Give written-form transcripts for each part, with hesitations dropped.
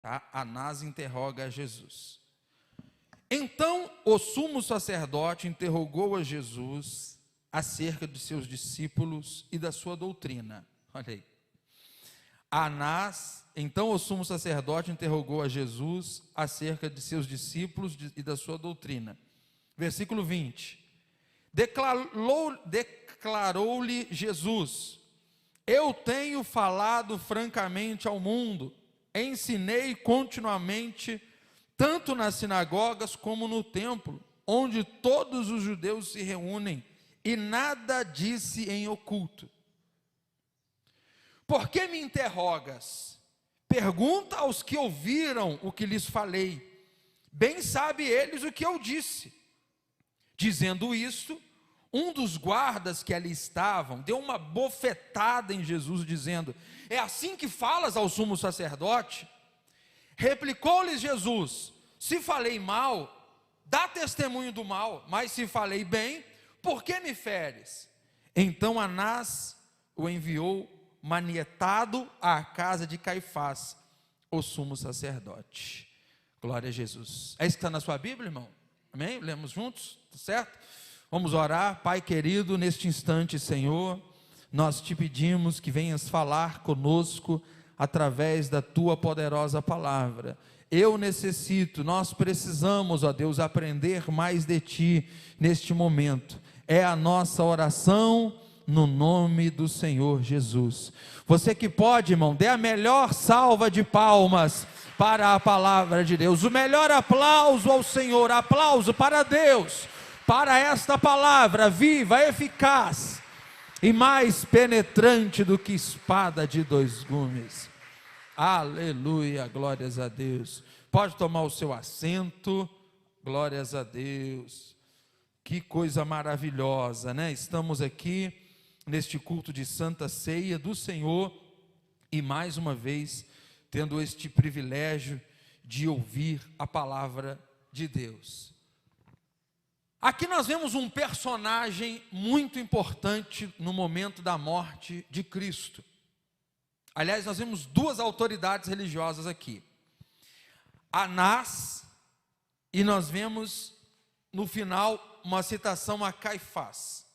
Tá? Anás interroga a Jesus. Então o sumo sacerdote interrogou a Jesus acerca de seus discípulos e da sua doutrina. Olha aí. Então o sumo sacerdote interrogou a Jesus acerca de seus discípulos e da sua doutrina. Versículo 20. Declarou-lhe Jesus: eu tenho falado francamente ao mundo, ensinei continuamente, tanto nas sinagogas como no templo, onde todos os judeus se reúnem, e nada disse em oculto. Por que me interrogas? Pergunta aos que ouviram o que lhes falei. Bem sabe eles o que eu disse. Dizendo isto, um dos guardas que ali estavam deu uma bofetada em Jesus, dizendo: é assim que falas ao sumo sacerdote? Replicou-lhes Jesus: se falei mal, dá testemunho do mal, mas se falei bem, por que me feres? Então Anás o enviou manietado à casa de Caifás, o sumo sacerdote. Glória a Jesus. É isso que está na sua Bíblia, irmão? Amém? Lemos juntos, tá certo? Vamos orar. Pai querido, neste instante, Senhor, nós te pedimos que venhas falar conosco através da tua poderosa palavra. Eu necessito, nós precisamos, ó Deus, aprender mais de ti neste momento. É a nossa oração no nome do Senhor Jesus. Você que pode, irmão, dê a melhor salva de palmas para a palavra de Deus, o melhor aplauso ao Senhor, aplauso para Deus, para esta palavra viva, eficaz e mais penetrante do que espada de dois gumes. Aleluia, glórias a Deus. Pode tomar o seu assento, glórias a Deus. Que coisa maravilhosa, né? Estamos aqui neste culto de Santa Ceia do Senhor e mais uma vez tendo este privilégio de ouvir a palavra de Deus. Aqui nós vemos um personagem muito importante no momento da morte de Cristo. Aliás, nós vemos duas autoridades religiosas aqui: Anás, e nós vemos no final uma citação a Caifás.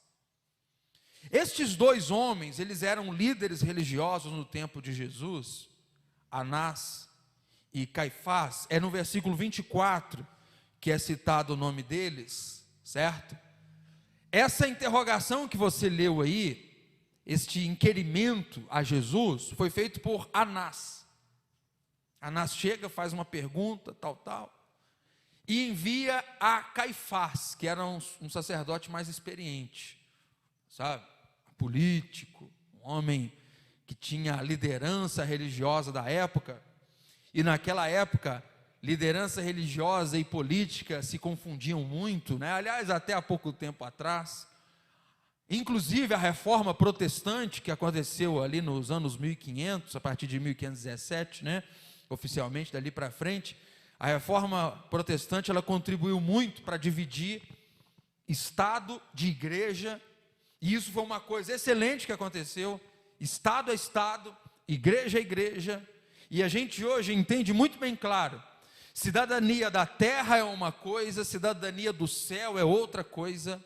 Estes dois homens, eles eram líderes religiosos no tempo de Jesus. Anás e Caifás, é no versículo 24 que é citado o nome deles, certo? Essa interrogação que você leu aí, este inquirimento a Jesus, foi feito por Anás. Anás chega, faz uma pergunta, tal, e envia a Caifás, que era um sacerdote mais experiente, sabe? Político, um homem que tinha liderança religiosa da época, e naquela época, liderança religiosa e política se confundiam muito, né? Aliás, até há pouco tempo atrás, inclusive a reforma protestante que aconteceu ali nos anos 1500, a partir de 1517, né? Oficialmente dali para frente, a reforma protestante ela contribuiu muito para dividir Estado de igreja, e isso foi uma coisa excelente que aconteceu. Estado a Estado, igreja a igreja, e a gente hoje entende muito bem claro: cidadania da terra é uma coisa, cidadania do céu é outra coisa.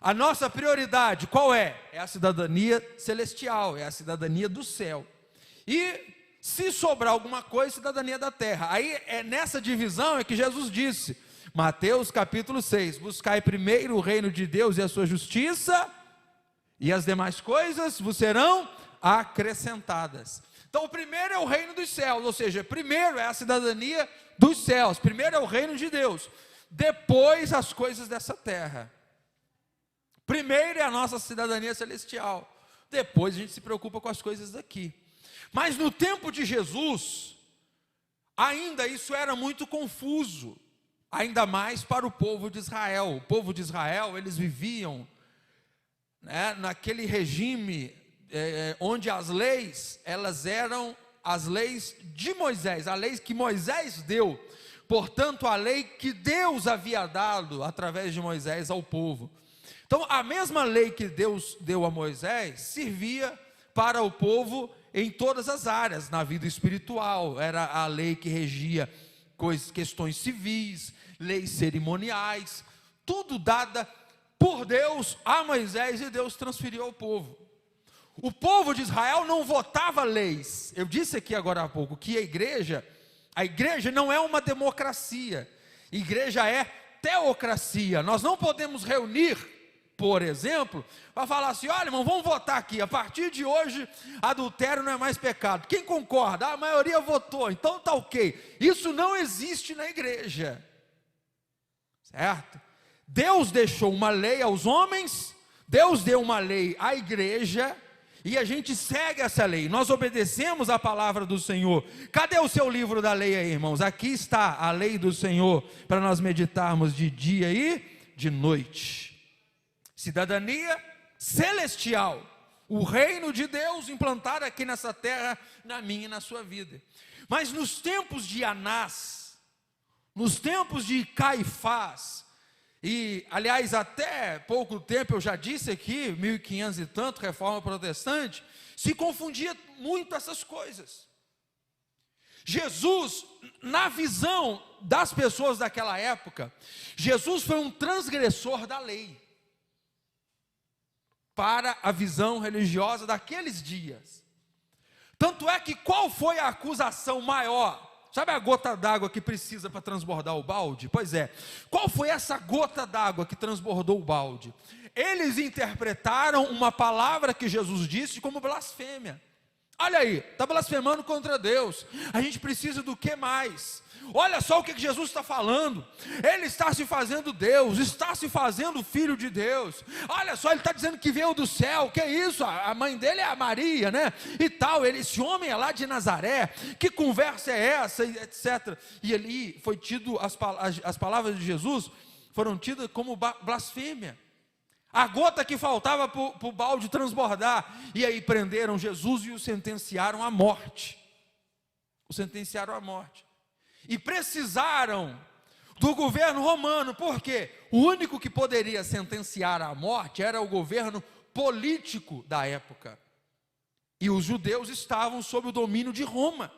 A nossa prioridade qual é? É a cidadania celestial, é a cidadania do céu. E se sobrar alguma coisa, cidadania da terra. Aí é nessa divisão é que Jesus disse, Mateus capítulo 6, buscai primeiro o reino de Deus e a sua justiça, e as demais coisas vos serão acrescentadas. Então o primeiro é o reino dos céus, ou seja, primeiro é a cidadania dos céus, primeiro é o reino de Deus, depois as coisas dessa terra. Primeiro é a nossa cidadania celestial, depois a gente se preocupa com as coisas daqui. Mas no tempo de Jesus, ainda isso era muito confuso, ainda mais para o povo de Israel. O povo de Israel, eles viviam, né, naquele regime onde as leis, elas eram as leis de Moisés, a lei que Moisés deu, portanto a lei que Deus havia dado através de Moisés ao povo. Então a mesma lei que Deus deu a Moisés, servia para o povo em todas as áreas, na vida espiritual, era a lei que regia questões civis, leis cerimoniais, tudo dada por Deus a Moisés, e Deus transferiu ao povo. O povo de Israel não votava leis. Eu disse aqui agora há pouco que a igreja não é uma democracia, a igreja é teocracia. Nós não podemos reunir, por exemplo, para falar assim: olha, irmão, vamos votar aqui, a partir de hoje adultério não é mais pecado. Quem concorda? A maioria votou, então está ok. Isso não existe na igreja, certo? Deus deixou uma lei aos homens, Deus deu uma lei à igreja, e a gente segue essa lei, nós obedecemos a palavra do Senhor. Cadê o seu livro da lei aí, irmãos? Aqui está a lei do Senhor, para nós meditarmos de dia e de noite. Cidadania celestial, o reino de Deus implantado aqui nessa terra, na minha e na sua vida. Mas nos tempos de Anás, nos tempos de Caifás, e aliás até pouco tempo eu já disse aqui, 1500 e tanto, reforma protestante, se confundia muito essas coisas. Jesus, na visão das pessoas daquela época, Jesus foi um transgressor da lei, para a visão religiosa daqueles dias. Tanto é que qual foi a acusação maior? Sabe a gota d'água que precisa para transbordar o balde? Pois é, qual foi essa gota d'água que transbordou o balde? Eles interpretaram uma palavra que Jesus disse como blasfêmia. Olha aí, está blasfemando contra Deus. A gente precisa do que mais? Olha só o que Jesus está falando. Ele está se fazendo Deus, está se fazendo filho de Deus. Olha só, ele está dizendo que veio do céu. Que é isso? A mãe dele é a Maria, né? E tal, esse homem é lá de Nazaré. Que conversa é essa? Etc. E ali foi tido, as palavras de Jesus foram tidas como blasfêmia. A gota que faltava para o balde transbordar. E aí prenderam Jesus e o sentenciaram à morte. E precisaram do governo romano, porque o único que poderia sentenciar à morte era o governo político da época. E os judeus estavam sob o domínio de Roma.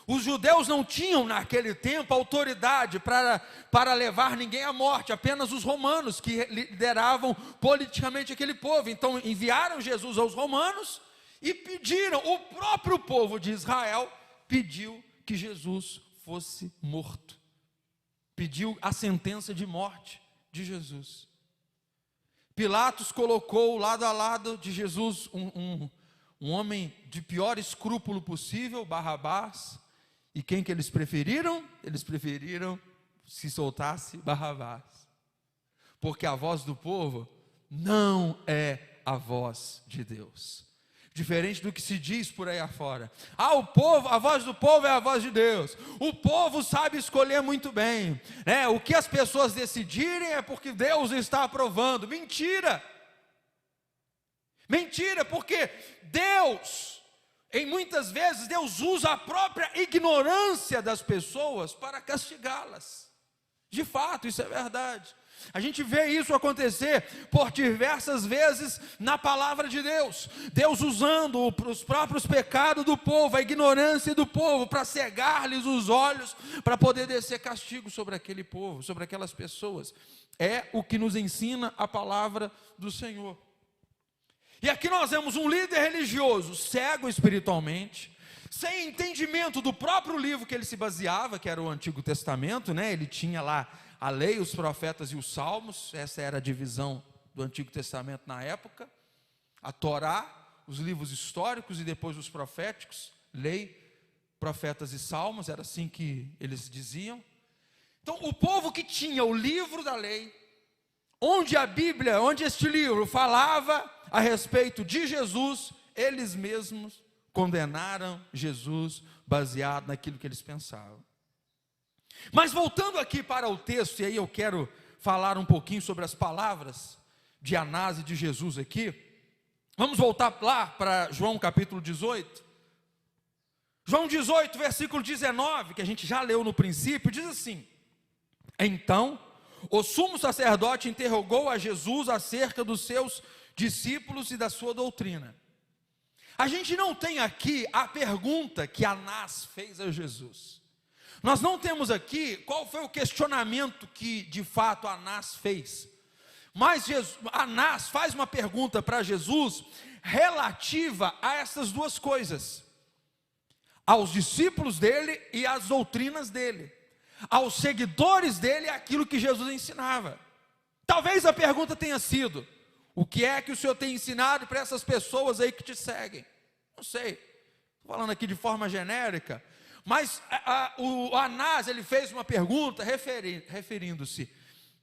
Os judeus não tinham naquele tempo autoridade para levar ninguém à morte, apenas os romanos que lideravam politicamente aquele povo. Então enviaram Jesus aos romanos e pediram, o próprio povo de Israel pediu que Jesus fosse morto, pediu a sentença de morte de Jesus. Pilatos colocou lado a lado de Jesus um homem de pior escrúpulo possível, Barrabás. E quem que eles preferiram? Eles preferiram se soltasse Barrabás, porque a voz do povo não é a voz de Deus. Diferente do que se diz por aí afora. A voz do povo é a voz de Deus. O povo sabe escolher muito bem, né? O que as pessoas decidirem é porque Deus está aprovando. Mentira! Mentira, porque Deus, muitas vezes, Deus usa a própria ignorância das pessoas para castigá-las. De fato, isso é verdade. A gente vê isso acontecer por diversas vezes na palavra de Deus. Deus usando os próprios pecados do povo, a ignorância do povo, para cegar-lhes os olhos, para poder descer castigo sobre aquele povo, sobre aquelas pessoas. É o que nos ensina a palavra do Senhor. E aqui nós vemos um líder religioso, cego espiritualmente, sem entendimento do próprio livro que ele se baseava, que era o Antigo Testamento, né? Ele tinha lá a lei, os profetas e os salmos. Essa era a divisão do Antigo Testamento na época. A Torá, os livros históricos e depois os proféticos, lei, profetas e salmos, era assim que eles diziam. Então o povo que tinha o livro da lei, onde a Bíblia, onde este livro falava a respeito de Jesus, eles mesmos condenaram Jesus baseado naquilo que eles pensavam. Mas voltando aqui para o texto, e aí eu quero falar um pouquinho sobre as palavras de Anás e de Jesus aqui. Vamos voltar lá para João capítulo 18. João 18, versículo 19, que a gente já leu no princípio, diz assim: então o sumo sacerdote interrogou a Jesus acerca dos seus discípulos e da sua doutrina. A gente não tem aqui a pergunta que Anás fez a Jesus. Nós não temos aqui qual foi o questionamento que de fato Anás fez. Mas Anás faz uma pergunta para Jesus relativa a essas duas coisas: aos discípulos dele e às doutrinas dele, aos seguidores dele, aquilo que Jesus ensinava. Talvez a pergunta tenha sido: o que é que o Senhor tem ensinado para essas pessoas aí que te seguem? Não sei, estou falando aqui de forma genérica, mas o Anás, ele fez uma pergunta referindo-se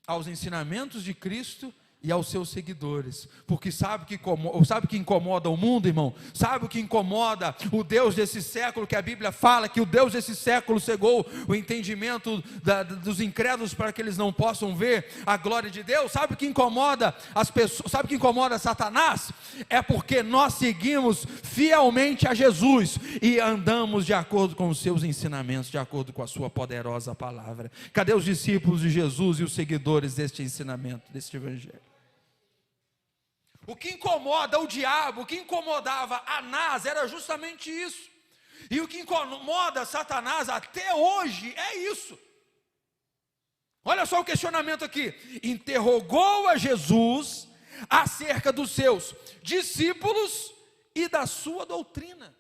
aos ensinamentos de Cristo e aos seus seguidores, porque sabe o que incomoda o mundo, irmão? Sabe o que incomoda o Deus desse século, que a Bíblia fala que o Deus desse século cegou o entendimento dos incrédulos para que eles não possam ver a glória de Deus? Sabe o que incomoda as pessoas? Sabe o que incomoda Satanás? É porque nós seguimos fielmente a Jesus e andamos de acordo com os seus ensinamentos, de acordo com a sua poderosa palavra. Cadê os discípulos de Jesus e os seguidores deste ensinamento, deste evangelho? O que incomoda o diabo, o que incomodava Anás era justamente isso. E o que incomoda Satanás até hoje é isso. Olha só o questionamento aqui: interrogou a Jesus acerca dos seus discípulos e da sua doutrina.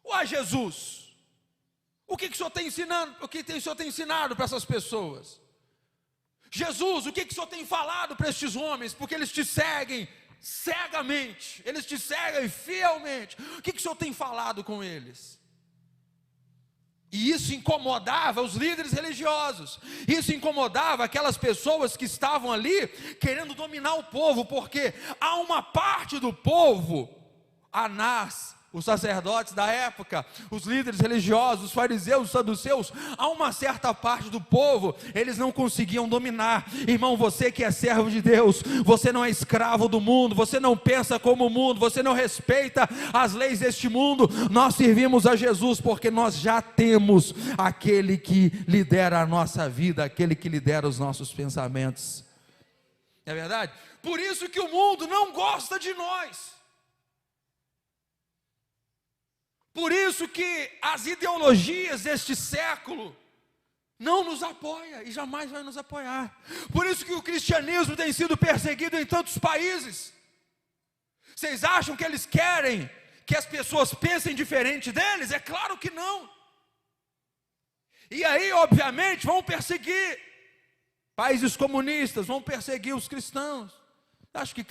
Ué, Jesus, o que o Senhor tem ensinando? O que o Senhor tem ensinado para essas pessoas? Jesus, o que o Senhor tem falado para estes homens? Porque eles te seguem cegamente, eles te seguem fielmente. O que o Senhor tem falado com eles? E isso incomodava os líderes religiosos, isso incomodava aquelas pessoas que estavam ali querendo dominar o povo, porque há uma parte do povo, Anás, os sacerdotes da época, os líderes religiosos, os fariseus, os saduceus, há uma certa parte do povo, eles não conseguiam dominar. Irmão, você que é servo de Deus, você não é escravo do mundo, você não pensa como o mundo, você não respeita as leis deste mundo. Nós servimos a Jesus porque nós já temos aquele que lidera a nossa vida, aquele que lidera os nossos pensamentos. É verdade? Por isso que o mundo não gosta de nós. Por isso que as ideologias deste século não nos apoiam e jamais vai nos apoiar. Por isso que o cristianismo tem sido perseguido em tantos países. Vocês acham que eles querem que as pessoas pensem diferente deles? É claro que não. E aí, obviamente, vão perseguir países comunistas, vão perseguir os cristãos. Acho que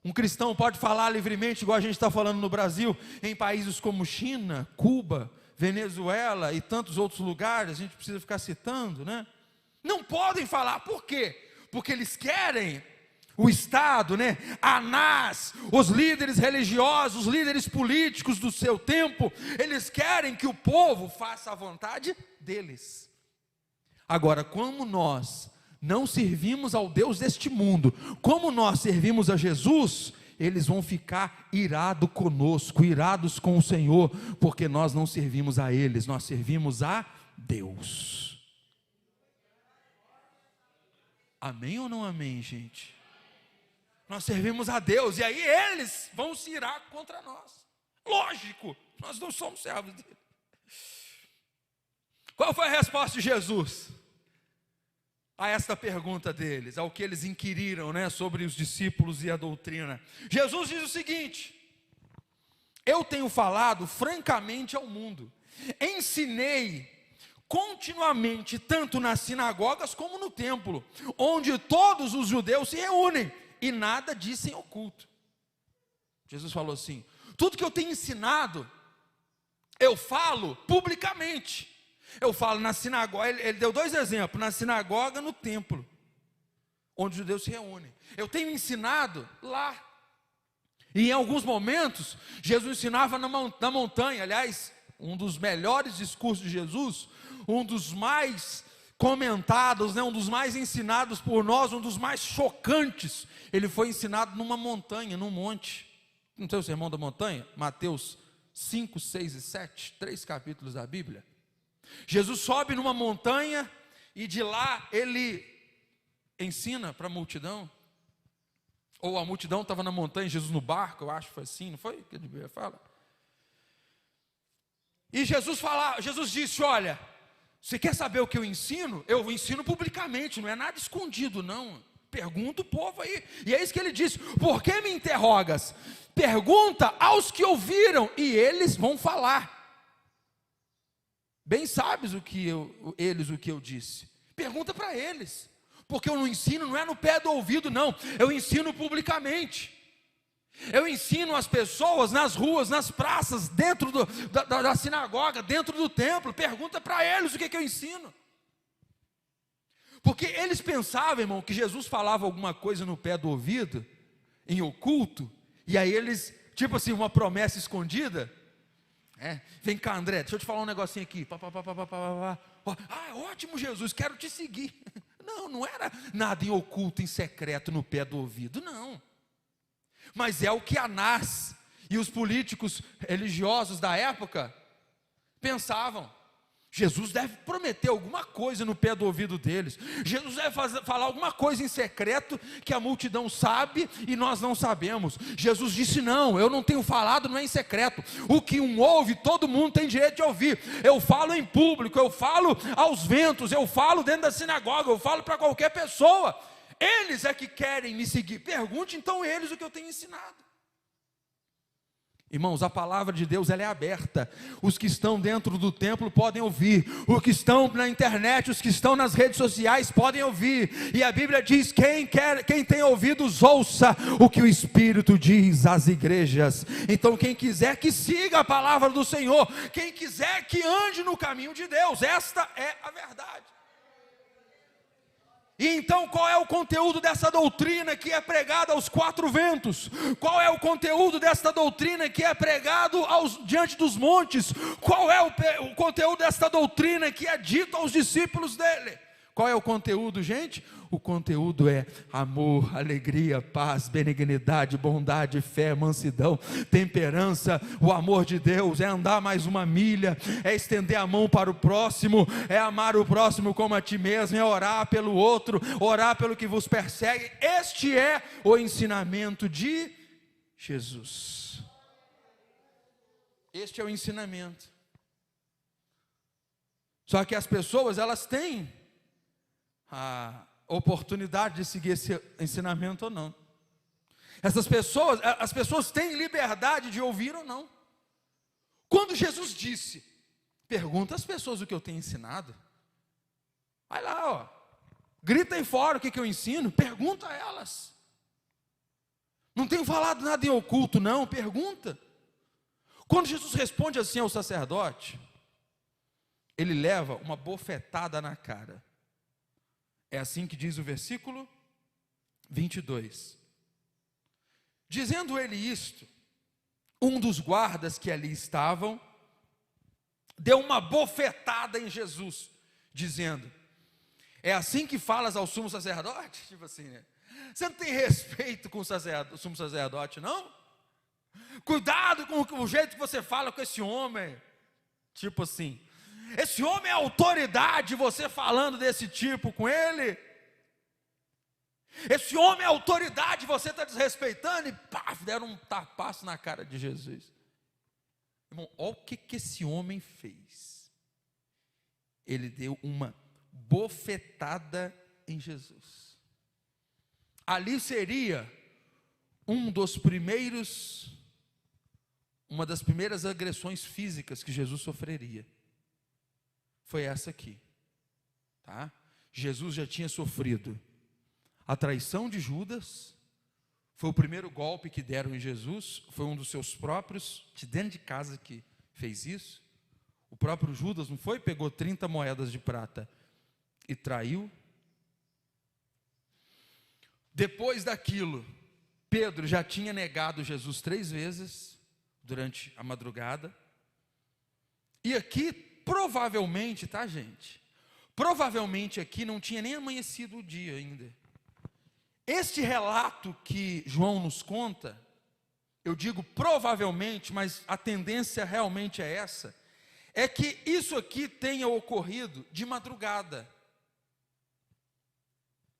um cristão pode falar livremente, igual a gente está falando no Brasil, em países como China, Cuba, Venezuela e tantos outros lugares, a gente precisa ficar citando, né? Não podem falar, por quê? Porque eles querem o Estado, né? Anás, os líderes religiosos, os líderes políticos do seu tempo, eles querem que o povo faça a vontade deles. Agora, como nós não servimos ao Deus deste mundo, como nós servimos a Jesus, eles vão ficar irados conosco, irados com o Senhor, porque nós não servimos a eles, nós servimos a Deus. Amém ou não amém, gente? Nós servimos a Deus, e aí eles vão se irar contra nós. Lógico, nós não somos servos dele. Qual foi a resposta de Jesus a esta pergunta deles, ao que eles inquiriram, né, sobre os discípulos e a doutrina? Jesus diz o seguinte: eu tenho falado francamente ao mundo, ensinei continuamente, tanto nas sinagogas como no templo, onde todos os judeus se reúnem, e nada disse em oculto. Jesus falou assim: tudo que eu tenho ensinado, eu falo publicamente. Eu falo na sinagoga, ele deu dois exemplos, na sinagoga, no templo, onde os judeus se reúnem. Eu tenho ensinado lá. E em alguns momentos, Jesus ensinava na montanha. Aliás, um dos melhores discursos de Jesus, um dos mais comentados, né, um dos mais ensinados por nós, um dos mais chocantes, ele foi ensinado numa montanha, num monte. Não tem o sermão da montanha? Mateus 5, 6 e 7, 3 capítulos da Bíblia. Jesus sobe numa montanha e de lá ele ensina para a multidão. Ou a multidão estava na montanha, Jesus no barco, eu acho que foi assim, não foi? Que a Bíblia fala. E Jesus disse: olha, você quer saber o que eu ensino? Eu ensino publicamente, não é nada escondido, não. Pergunta o povo aí. E é isso que ele disse: por que me interrogas? Pergunta aos que ouviram, e eles vão falar. Bem sabes o que eu disse. Pergunta para eles. Porque eu não ensino, não é no pé do ouvido, não. Eu ensino publicamente. Eu ensino as pessoas nas ruas, nas praças, dentro da sinagoga, dentro do templo. Pergunta para eles o que eu ensino. Porque eles pensavam, irmão, que Jesus falava alguma coisa no pé do ouvido, em oculto, e aí eles, tipo assim, uma promessa escondida. Vem cá, André, deixa eu te falar um negocinho aqui. Ótimo, Jesus, quero te seguir. Não era nada em oculto, em secreto, no pé do ouvido, não. Mas é o que Anás e os políticos religiosos da época pensavam. Jesus deve prometer alguma coisa no pé do ouvido deles. Jesus deve falar alguma coisa em secreto que a multidão sabe e nós não sabemos. Jesus disse: não, eu não tenho falado, não é em secreto. O que um ouve, todo mundo tem direito de ouvir. Eu falo em público, eu falo aos ventos, eu falo dentro da sinagoga, eu falo para qualquer pessoa. Eles é que querem me seguir. Pergunte então eles o que eu tenho ensinado. Irmãos, a palavra de Deus, ela é aberta. Os que estão dentro do templo podem ouvir. Os que estão na internet, os que estão nas redes sociais podem ouvir. E a Bíblia diz: quem tem ouvidos, ouça o que o Espírito diz às igrejas. Então quem quiser que siga a palavra do Senhor, quem quiser que ande no caminho de Deus, esta é a verdade. E então qual é o conteúdo dessa doutrina que é pregada aos quatro ventos? Qual é o conteúdo desta doutrina que é pregado diante dos montes? Qual é o conteúdo desta doutrina que é dito aos discípulos dele? Qual é o conteúdo, gente? O conteúdo é amor, alegria, paz, benignidade, bondade, fé, mansidão, temperança. O amor de Deus é andar mais uma milha, é estender a mão para o próximo, é amar o próximo como a ti mesmo, é orar pelo outro, orar pelo que vos persegue. Este é o ensinamento de Jesus. Este é o ensinamento. Só que as pessoas, elas têm a oportunidade de seguir esse ensinamento ou não. As pessoas têm liberdade de ouvir ou não. Quando Jesus disse: pergunta às pessoas o que eu tenho ensinado, vai lá, grita aí fora o que eu ensino, pergunta a elas. Não tenho falado nada em oculto, não, pergunta. Quando Jesus responde assim ao sacerdote, ele leva uma bofetada na cara. É assim que diz o versículo 22. Dizendo ele isto, um dos guardas que ali estavam deu uma bofetada em Jesus, dizendo: é assim que falas ao sumo sacerdote? Tipo assim, né? Você não tem respeito com o sumo sacerdote, não? Cuidado com o jeito que você fala com esse homem. Tipo assim, esse homem é autoridade, você falando desse tipo com ele? Esse homem é autoridade, você está desrespeitando? E pá, deram um tapaço na cara de Jesus. Irmão, olha o que esse homem fez. Ele deu uma bofetada em Jesus. Ali seria uma das primeiras agressões físicas que Jesus sofreria. Foi essa aqui, tá? Jesus já tinha sofrido a traição de Judas, foi o primeiro golpe que deram em Jesus, foi um dos seus próprios, de dentro de casa, que fez isso. O próprio Judas, não foi? Pegou 30 moedas de prata e traiu. Depois daquilo, Pedro já tinha negado Jesus 3 vezes, durante a madrugada. E aqui, provavelmente, tá, gente? Provavelmente aqui não tinha nem amanhecido o dia ainda. Este relato que João nos conta, eu digo provavelmente, mas a tendência realmente é essa, é que isso aqui tenha ocorrido de madrugada.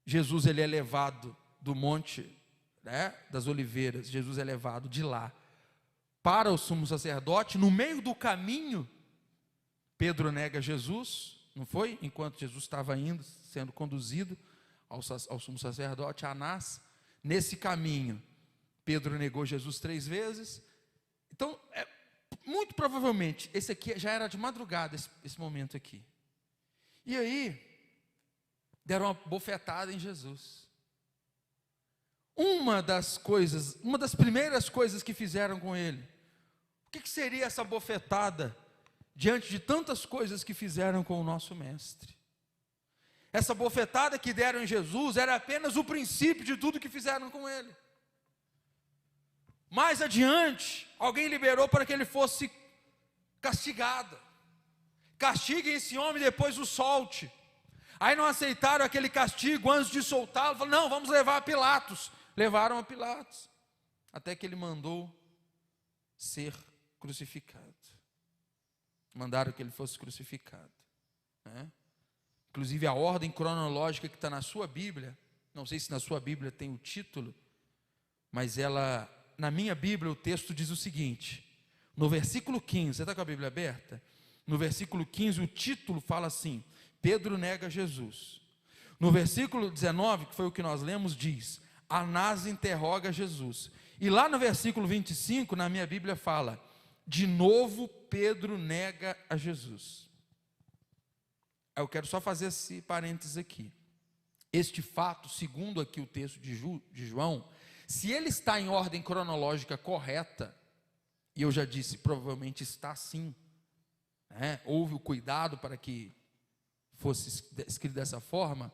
Jesus, ele é levado do monte, né, das Oliveiras, Jesus é levado de lá para o sumo sacerdote. No meio do caminho, Pedro nega Jesus, não foi? Enquanto Jesus estava indo, sendo conduzido ao sumo sacerdote Anás. Nesse caminho, Pedro negou Jesus 3 vezes. Então, muito provavelmente, esse aqui já era de madrugada, esse momento aqui. E aí, deram uma bofetada em Jesus. Uma das primeiras coisas que fizeram com ele, o que seria essa bofetada diante de tantas coisas que fizeram com o nosso mestre? Essa bofetada que deram em Jesus era apenas o princípio de tudo que fizeram com ele. Mais adiante, alguém liberou para que ele fosse castigado. Castiguem esse homem e depois o solte. Aí não aceitaram aquele castigo, antes de soltá-lo, falaram, não, vamos levar a Pilatos. Levaram a Pilatos, até que ele mandou ser crucificado. Mandaram que ele fosse crucificado, né? Inclusive a ordem cronológica que está na sua Bíblia, não sei se na sua Bíblia tem o título, mas na minha Bíblia o texto diz o seguinte, no versículo 15, você está com a Bíblia aberta? No versículo 15 o título fala assim, Pedro nega Jesus. No versículo 19, que foi o que nós lemos, diz, Anás interroga Jesus. E lá no versículo 25, na minha Bíblia fala, de novo Pedro nega a Jesus. Eu quero só fazer esse parênteses aqui. Este fato, segundo aqui o texto de João, se ele está em ordem cronológica correta, e eu já disse, provavelmente está sim, né? Houve o cuidado para que fosse escrito dessa forma.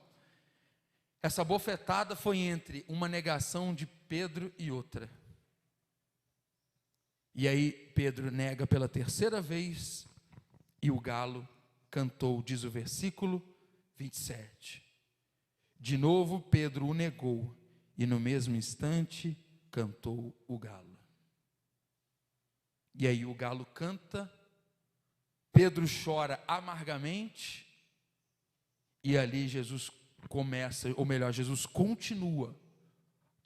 Essa bofetada foi entre uma negação de Pedro e outra. E aí Pedro nega pela terceira vez, e o galo cantou, diz o versículo 27. De novo Pedro o negou, e no mesmo instante cantou o galo. E aí o galo canta, Pedro chora amargamente, e ali Jesus Jesus continua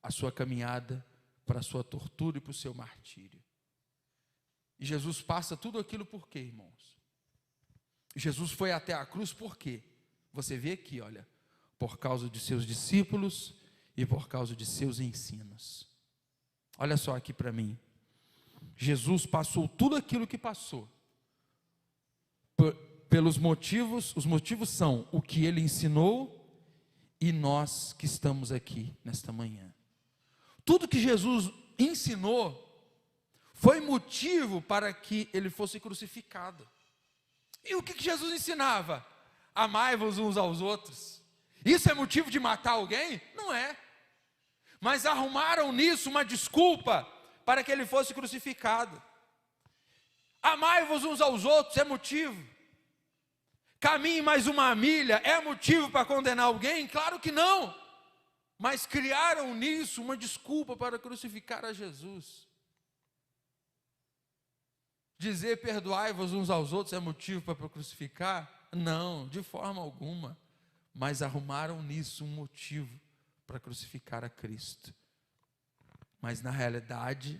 a sua caminhada para a sua tortura e para o seu martírio. E Jesus passa tudo aquilo por quê, irmãos? Jesus foi até a cruz por quê? Você vê aqui, olha, por causa de seus discípulos e por causa de seus ensinos. Olha só aqui para mim. Jesus passou tudo aquilo que passou pelos motivos, os motivos são o que ele ensinou e nós que estamos aqui nesta manhã. Tudo que Jesus ensinou foi motivo para que ele fosse crucificado. E o que Jesus ensinava? Amai-vos uns aos outros. Isso é motivo de matar alguém? Não é. Mas arrumaram nisso uma desculpa para que ele fosse crucificado. Amai-vos uns aos outros é motivo. Caminhe mais uma milha é motivo para condenar alguém? Claro que não. Mas criaram nisso uma desculpa para crucificar a Jesus. Dizer perdoai-vos uns aos outros é motivo para crucificar? Não, de forma alguma. Mas arrumaram nisso um motivo para crucificar a Cristo. Mas na realidade,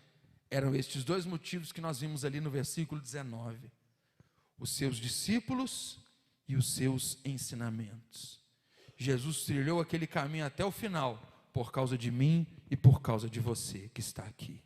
eram estes dois motivos que nós vimos ali no versículo 19. Os seus discípulos e os seus ensinamentos. Jesus trilhou aquele caminho até o final, por causa de mim e por causa de você que está aqui.